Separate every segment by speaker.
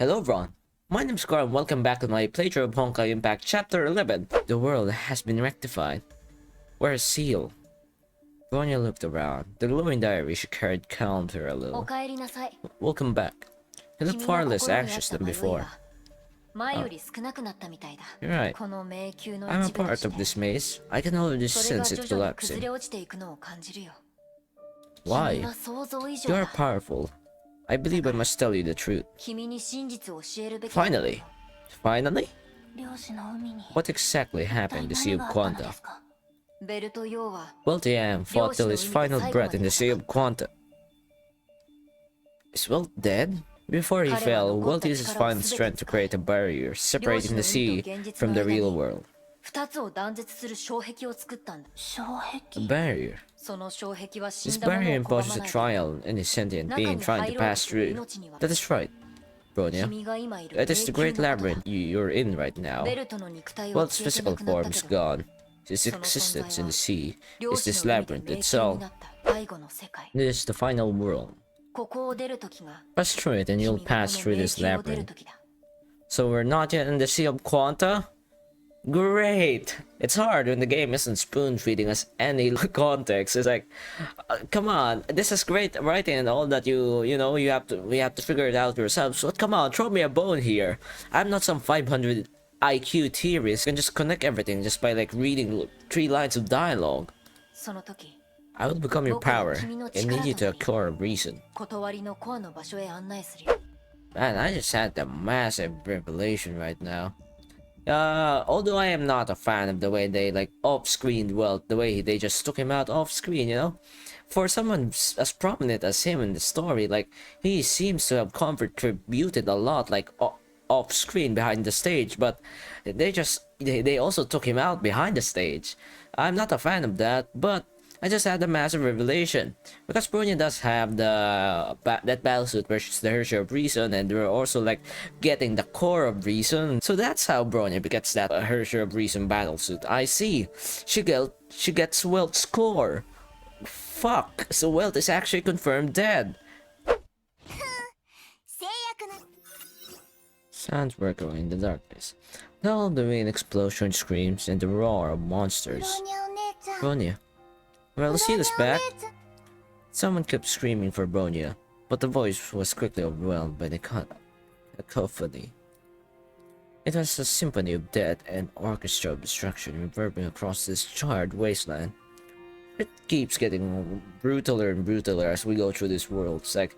Speaker 1: Hello everyone, my name is Carl and welcome back to my playthrough of Honkai Impact Chapter 11. The world has been rectified. Where's Seal? Bronya looked around. The glowing diary she carried calmed her a little. Welcome back. You look far less anxious than before. Oh. You're right. I'm a part of this maze. I can already sense it collapsing. Why? You are powerful. I believe I must tell you the truth. Finally! Finally? What exactly happened in the Sea of Quanta? Welt fought till his final breath in the Sea of Quanta. Is Welt dead? Before he fell, Welt used his final strength to create a barrier separating the sea from the real world. A barrier? This barrier imposes a trial in his sentient being trying to pass through. That is right, Bronya. It is the great labyrinth you're in right now. Welt's physical form is gone. His existence in the sea is this labyrinth itself. This is the final world. Pass through it and you'll pass through this labyrinth. So we're not yet in the Sea of Quanta? Great! It's hard when the game isn't spoon-feeding us any context. It's like, come on, this is great writing and all that we have to figure it out yourself. So come on, throw me a bone here. I'm not some 500 IQ theorist. You can just connect everything just by like reading 3 lines of dialogue. I will become your power and lead you to a core of reason. Man, I just had the massive revelation right now. Although I am not a fan of the way they like off-screened Welt, the way they just took him out off-screen, For someone as prominent as him in the story, like, he seems to have contributed a lot, like, off-screen behind the stage, but they also took him out behind the stage. I'm not a fan of that, but I just had a massive revelation. Because Bronya does have that battlesuit which is the Herrscher of Reason, and we're also like getting the core of Reason. So that's how Bronya gets that Herrscher of Reason battlesuit. I see. She gets Welt's core. Fuck. So Welt is actually confirmed dead. Sounds were echoing in the darkness. All the wind explosion screams and the roar of monsters. Bronya. Well, the seal is back. Someone kept screaming for Bronya, but the voice was quickly overwhelmed by the cacophony. It was a symphony of death and orchestra of destruction reverberating across this charred wasteland. It keeps getting brutaler and brutaler as we go through this world. It's like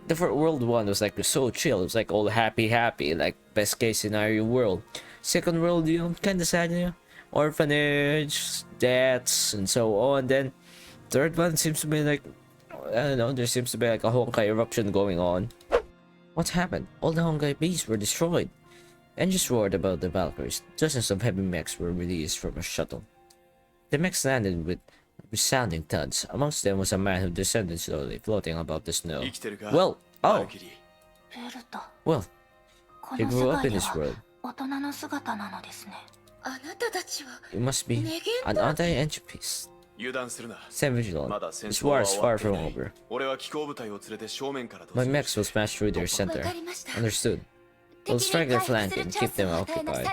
Speaker 1: the first World 1 was like so chill. It was like all happy, like best case scenario world. Second world, kinda sad, orphanage, deaths, and so on. Then third one seems to be like, I don't know, there seems to be like a Honkai eruption going on. What happened? All the Honkai beasts were destroyed. Engines roared about the Valkyries. Dozens of heavy mechs were released from a shuttle. The mechs landed with resounding thuds. Amongst them was a man who descended slowly, floating above the snow. Well, oh! Well, he grew up in this world. You must be an anti-entropist. Stay vigilant. This war is far from over. My mechs will smash through their center. Understood. We'll strike their flank and keep them occupied.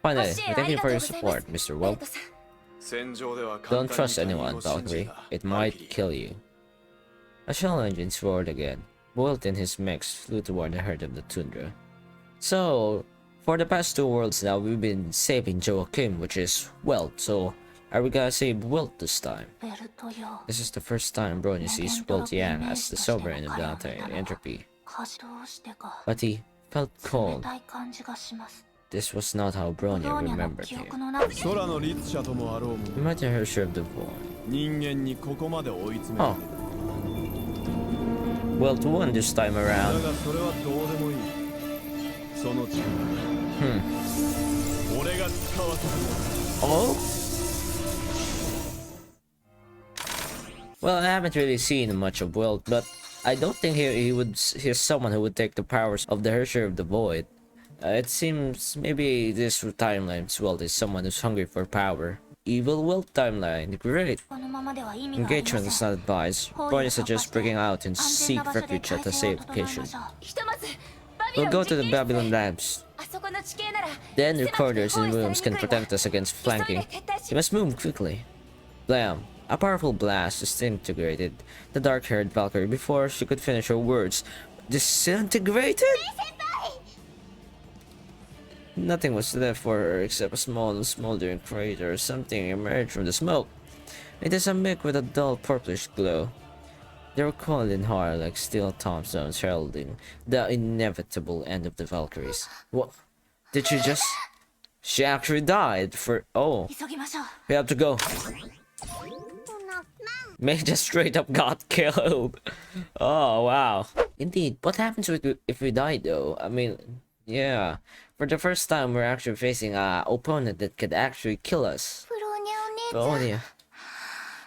Speaker 1: Finally, we thank you for your support, Mr. Welt. Don't trust anyone, Valkyrie. It might kill you. A shell engine roared again. Welt and his mechs flew toward the heart of the tundra. So, for the past 2 worlds now, we've been saving Joachim, which is Welt. So, are we gonna save Welt this time? This is the first time Bronya sees Welt Yang as the sovereign of the anti-entropy. But he felt cold. This was not how Bronya remembered him. You might have Herrscher of the Void. Oh. Welt won this time around. Oh? Well, I haven't really seen much of Welt, but I don't think he's someone who would take the powers of the Herrscher of the Void. It seems maybe this timeline's Welt is someone who's hungry for power. Evil Welt timeline, great. Engagement is not advised. Bronya suggests breaking out and seek refuge at a safe location. We'll go to the Babylon labs. Then recorders in rooms can protect us against flanking. You must move quickly. Blam! A powerful blast disintegrated the dark-haired Valkyrie before she could finish her words. Disintegrated? Nothing was left for her except a small smoldering crater. Something emerged from the smoke. It is a mix with a dull purplish glow. They were coiled in horror like steel tombstones heralding the inevitable end of the Valkyries. What? Did she just... She actually died for... Oh. We have to go. May just straight up got killed. Oh, wow. Indeed, what happens if we die though? I mean, yeah. For the first time, we're actually facing an opponent that could actually kill us. Bronya.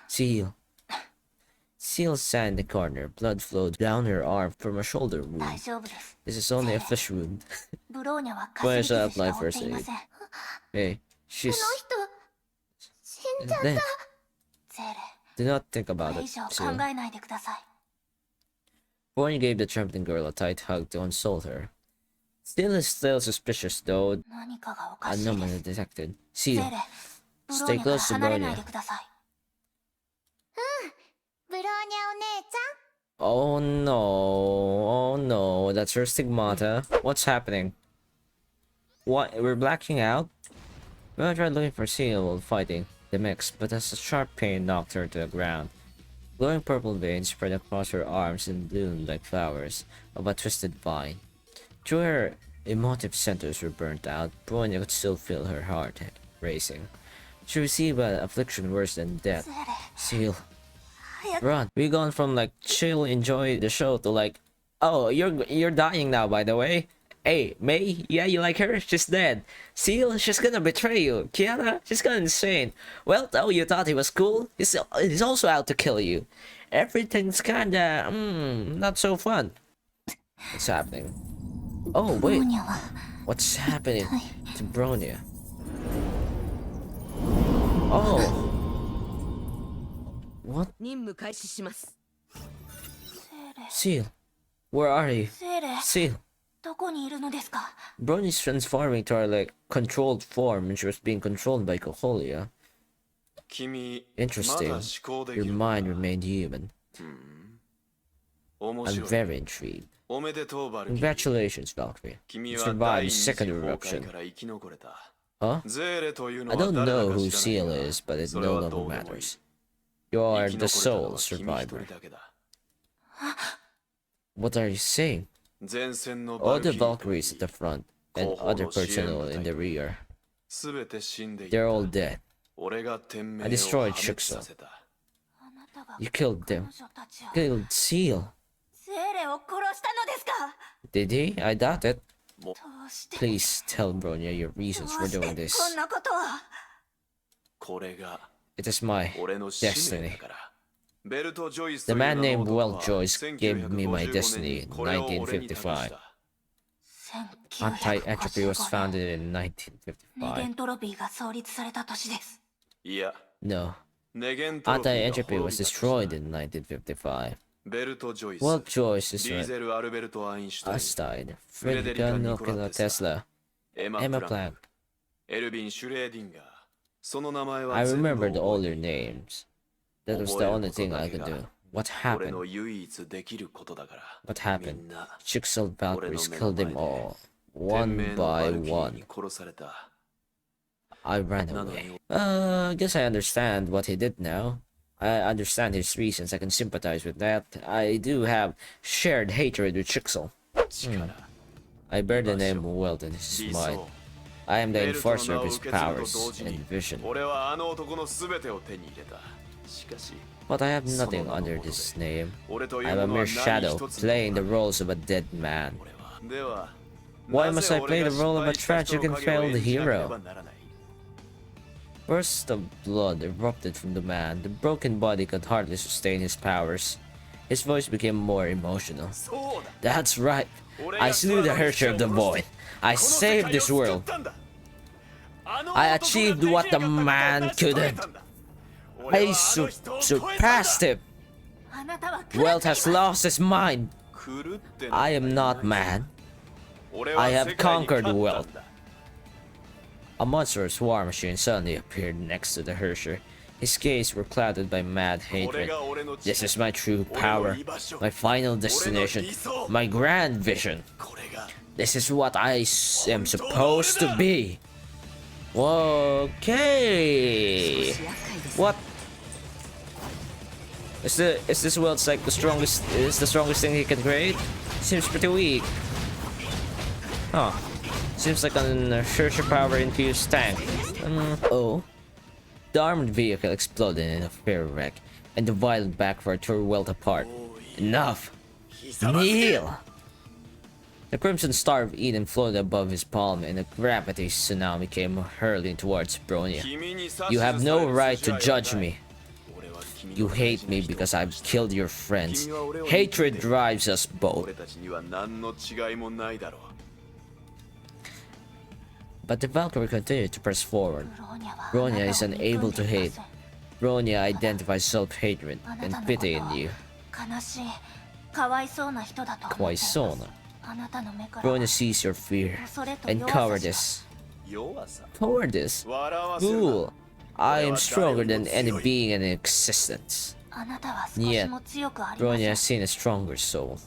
Speaker 1: Seele. Seele sat in the corner. Blood flowed down her arm from a shoulder wound. This is only a flesh wound. Bronya shall apply first aid. Hey, she's... Dead. Do not think about it, Seele. Bronya gave the trembling girl a tight hug to console her. Seele is still suspicious though. Anomaly detected. Seele, stay close to Bronya. Oh no, oh no, that's her stigmata. What's happening? What? We're blacking out? Well, I tried looking for Seele while fighting the mix, but as a sharp pain knocked her to the ground. Glowing purple veins spread across her arms and bloomed like flowers of a twisted vine. Though her emotive centers were burnt out, Bronya could still feel her heart racing. She received an affliction worse than death. Seele, run. We gone from like chill, enjoy the show to like, oh, you're dying now, by the way. Hey, May, yeah, you like her? She's dead. Seele, she's gonna betray you. Kiana, she's gone insane. Well, though you thought he was cool, he's also out to kill you. Everything's kinda, not so fun. What's happening? Oh, wait. What's happening to Bronya? Oh. What? Seele, where are you? Seele. Brony's transforming to her like controlled form and she was being controlled by Koholia. Interesting. Your mind remained human. I'm very intrigued. Congratulations, Valkyrie. You survived the second eruption. Huh? I don't know who Seele is, but it no longer matters. You are the sole survivor. What are you saying? All the Valkyries at the front and other personnel in the rear, they're all dead. I destroyed Chixel. You killed them. Killed Seele. Did he? I doubt it. Please tell Bronya your reasons for doing this. It is my destiny. The man named Welt Joyce gave me my destiny in 1955. Anti-entropy was founded in 1955. No. Anti-entropy was destroyed in 1955. Welt Joyce is Einstein, Frederick Nikola Tesla, Emma Planck. I remembered all their names. That was the only thing I could do. What happened? What happened? Chixel Valkyries killed them all, one by one. I ran away. I guess I understand what he did now. I understand his reasons, I can sympathize with that. I do have shared hatred with Chixel. I bear the name Welt in his mind. I am the enforcer of his powers and vision. But I have nothing under this name. I am a mere shadow, playing the roles of a dead man. Why must I play the role of a tragic and failed hero? Bursts of blood erupted from the man. The broken body could hardly sustain his powers. His voice became more emotional. That's right. I slew the Herrscher of the Void. I saved this world. I achieved what the man couldn't. I surpassed him. Welt has lost his mind. I am not man. I have conquered Welt. A monstrous war machine suddenly appeared next to the Herrscher. His gaze were clouded by mad hatred. This is my true power, my final destination, my grand vision. This is what I am supposed to be. Okay. What? Is this Welt's like the strongest? Is the strongest thing he can create? Seems pretty weak. Huh. Seems like a Herrscher power infused tank. Oh. The armored vehicle exploded in a fair wreck, and the violent backfire tore Welt apart. Enough! Kneel! The Crimson Star of Eden floated above his palm, and a gravity tsunami came hurling towards Bronya. You have no right to judge me. You hate me because I've killed your friends. Hatred drives us both. But the Valkyrie continued to press forward. Bronya is unable to hate. Bronya identifies self-hatred and pity in you. Kawaisona. Bronya sees your fear and cowardice. Cowardice? Fool! I am stronger than any being in existence. Yet, Bronya has seen a stronger soul.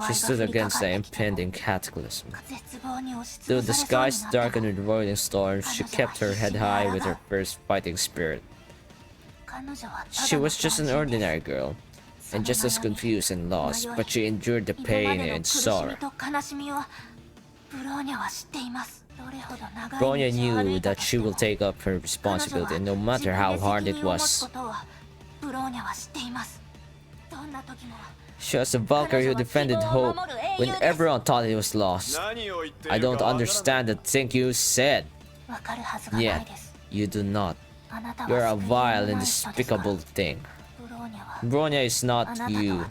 Speaker 1: She stood against the impending cataclysm. Though the skies darkened with roiling storms, she kept her head high with her first fighting spirit. She was just an ordinary girl, and just as confused and lost, but she endured the pain and sorrow. Bronya knew that she will take up her responsibility, no matter how hard it was. She was a Valkyrie who defended hope when everyone thought it was lost. I don't understand the thing you said. Yet, you do not. You're a vile and despicable thing. Bronya is not you,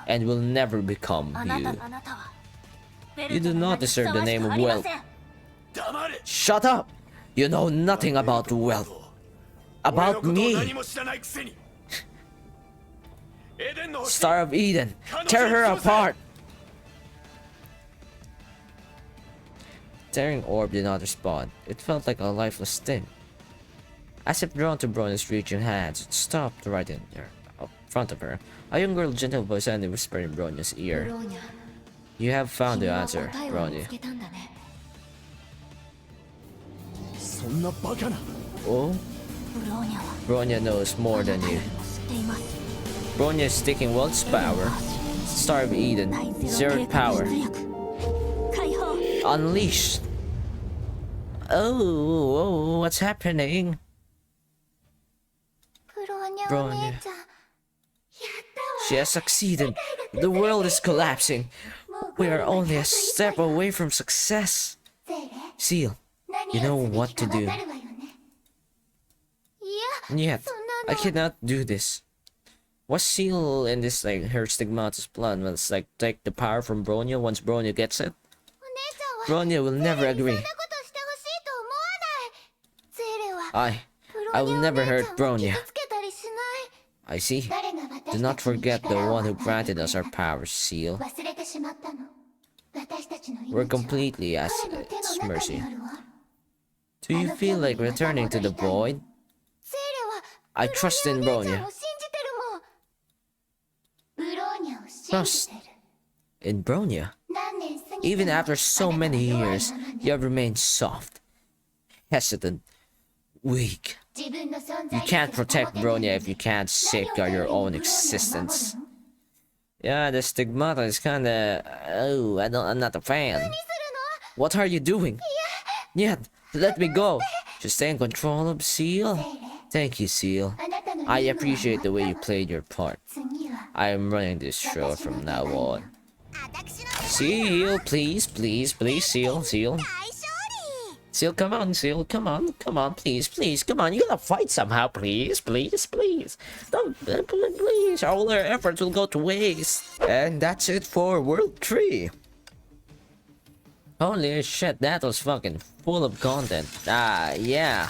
Speaker 1: and will never become you. You do not deserve the name of Welt. Shut up! You know nothing about Welt. About me. Star of Eden, tear her apart! Tearing orb did not respond. It felt like a lifeless thing. As if drawn to Bronya's reaching hands, it stopped right in front of her. A young girl's gentle voice suddenly whispered in Bronya's ear. You have found the answer, Bronya. Oh? Bronya knows more than you. Bronya is taking Welt's power. Star of Eden, zero power. Unleashed. Oh, what's happening? Bronya. She has succeeded. The world is collapsing. We are only a step away from success. Seele, you know what to do. Yet, I cannot do this. What's Seele in this, like, her stigmatous plan? Well, it's like take the power from Bronya once Bronya gets it? Bronya will never agree. I will never hurt Bronya. I see. Do not forget the one who granted us our powers, Seele. We're completely at its mercy. Do you feel like returning to the void? I trust in Bronya. Trust in Bronya? Even after so many years, you have remained soft, hesitant, weak. You can't protect Bronya if you can't safeguard your own existence. Yeah, the stigmata is kinda... Oh, I'm not a fan. What are you doing? Yet, let me go. Just stay in control of Seele. Thank you, Seele. I appreciate the way you played your part. I am running this show from now on. Seele, please, Seele. Seele, come on, Seele, come on, please, come on, you gotta fight somehow, please. Don't, please, all our efforts will go to waste. And that's it for World 3. Holy shit, that was fucking full of content. Yeah.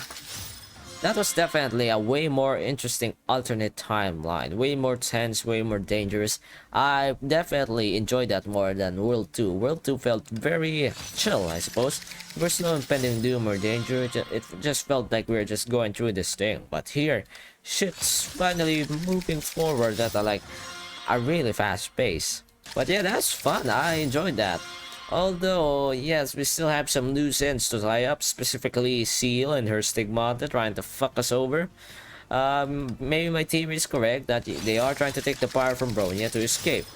Speaker 1: That was definitely a way more interesting alternate timeline. Way more tense, way more dangerous. I definitely enjoyed that more than World 2. World 2 felt very chill, I suppose. There was no impending doom or danger. It just felt like we were just going through this thing. But here, shit's finally moving forward at a really fast pace. But yeah, that's fun. I enjoyed that. Although, yes, we still have some loose ends to tie up, specifically Seal and her stigmata trying to fuck us over. Maybe my theory is correct that they are trying to take the power from Bronya to escape.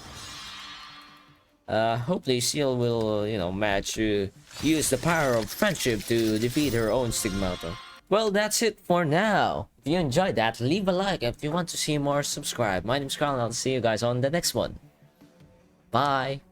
Speaker 1: Hopefully Seal will, manage to use the power of friendship to defeat her own stigmata. Well, that's it for now. If you enjoyed that, leave a like. If you want to see more, subscribe. My name's Carl and I'll see you guys on the next one. Bye!